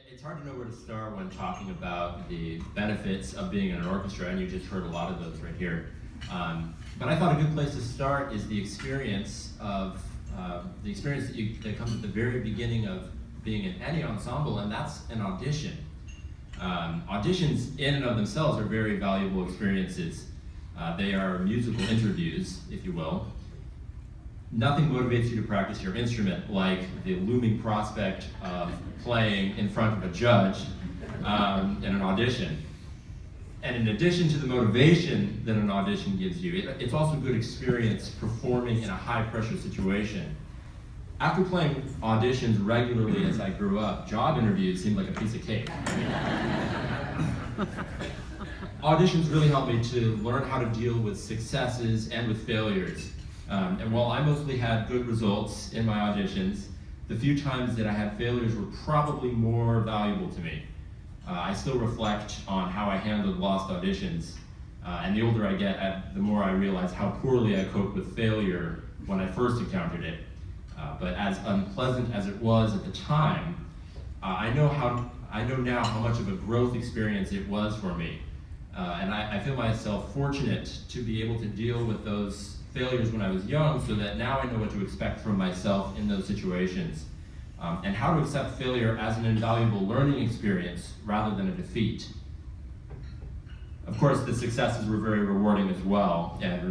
It's hard to know where to start when talking about the benefits of being in an orchestra, and you just heard a lot of those right here. But I thought a good place to start is the experience that comes at the very beginning of being in any ensemble, and that's an audition. Auditions in and of themselves are very valuable experiences. They are musical interviews, if you will. Nothing motivates you to practice your instrument like the looming prospect of playing in front of a judge in an audition. And in addition to the motivation that an audition gives you, it's also a good experience performing in a high-pressure situation. After playing auditions regularly as I grew up, job interviews seemed like a piece of cake. Auditions really helped me to learn how to deal with successes and with failures. And while I mostly had good results in my auditions, the few times that I had failures were probably more valuable to me. I still reflect on how I handled lost auditions, and the older I get, the more I realize how poorly I coped with failure when I first encountered it. But as unpleasant as it was at the time, I know now how much of a growth experience it was for me. And I feel myself fortunate to be able to deal with those failures when I was young, so that now I know what to expect from myself in those situations, and how to accept failure as an invaluable learning experience rather than a defeat. Of course, the successes were very rewarding as well, and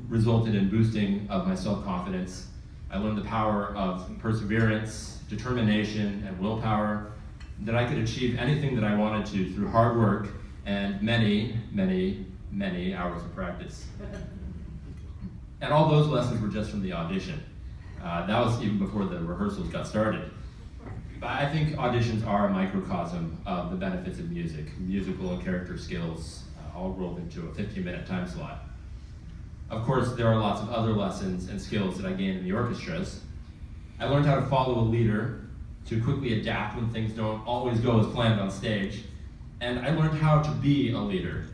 resulted in boosting of my self-confidence. I learned the power of perseverance, determination, and willpower, that I could achieve anything that I wanted to through hard work and many, many, many hours of practice. And all those lessons were just from the audition. That was even before the rehearsals got started. But I think auditions are a microcosm of the benefits of music, musical and character skills, all rolled into a 15-minute time slot. Of course, there are lots of other lessons and skills that I gained in the orchestras. I learned how to follow a leader, to quickly adapt when things don't always go as planned on stage, and I learned how to be a leader,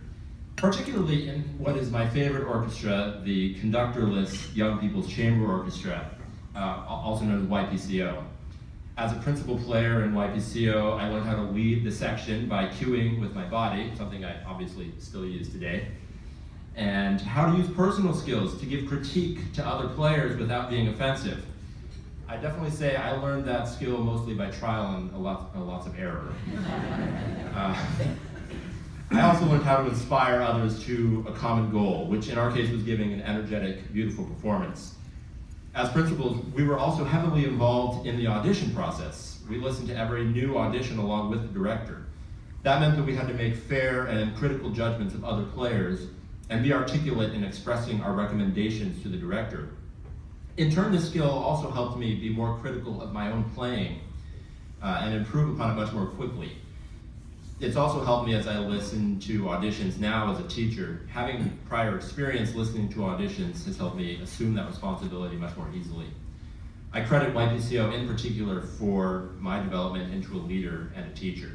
particularly in what is my favorite orchestra, the conductorless Young People's Chamber Orchestra, also known as YPCO. As a principal player in YPCO, I learned how to lead the section by cueing with my body, something I obviously still use today, and how to use personal skills to give critique to other players without being offensive. I definitely say I learned that skill mostly by trial and lots of error. I also learned how to inspire others to a common goal, which in our case was giving an energetic, beautiful performance. As principals, we were also heavily involved in the audition process. We listened to every new audition along with the director. That meant that we had to make fair and critical judgments of other players and be articulate in expressing our recommendations to the director. In turn, this skill also helped me be more critical of my own playing and improve upon it much more quickly. It's also helped me as I listen to auditions now as a teacher. Having prior experience listening to auditions has helped me assume that responsibility much more easily. I credit YPCO in particular for my development into a leader and a teacher.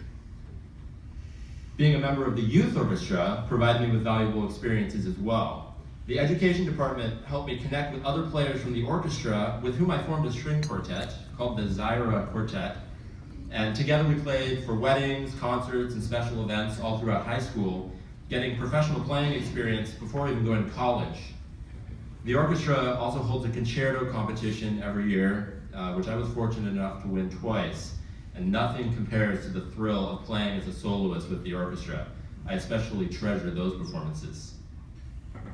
Being a member of the youth orchestra provided me with valuable experiences as well. The education department helped me connect with other players from the orchestra with whom I formed a string quartet called the Zyra Quartet. And together we played for weddings, concerts, and special events all throughout high school, getting professional playing experience before even going to college. The orchestra also holds a concerto competition every year, which I was fortunate enough to win twice. And nothing compares to the thrill of playing as a soloist with the orchestra. I especially treasure those performances.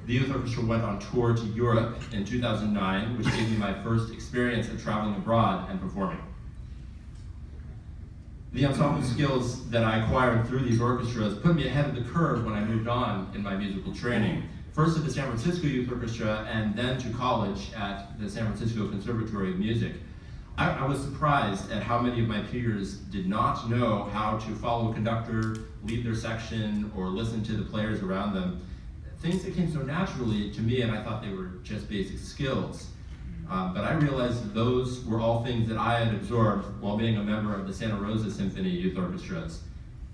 The youth orchestra went on tour to Europe in 2009, which gave me my first experience of traveling abroad and performing. The ensemble skills that I acquired through these orchestras put me ahead of the curve when I moved on in my musical training. First at the San Francisco Youth Orchestra, and then to college at the San Francisco Conservatory of Music. I was surprised at how many of my peers did not know how to follow a conductor, lead their section, or listen to the players around them. Things that came so naturally to me, and I thought they were just basic skills. But I realized that those were all things that I had absorbed while being a member of the Santa Rosa Symphony Youth Orchestras.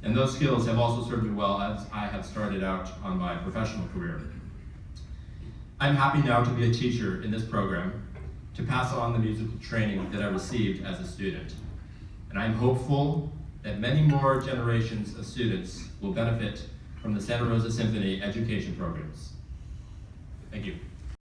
And those skills have also served me well as I have started out on my professional career. I'm happy now to be a teacher in this program, to pass on the musical training that I received as a student. And I'm hopeful that many more generations of students will benefit from the Santa Rosa Symphony education programs. Thank you.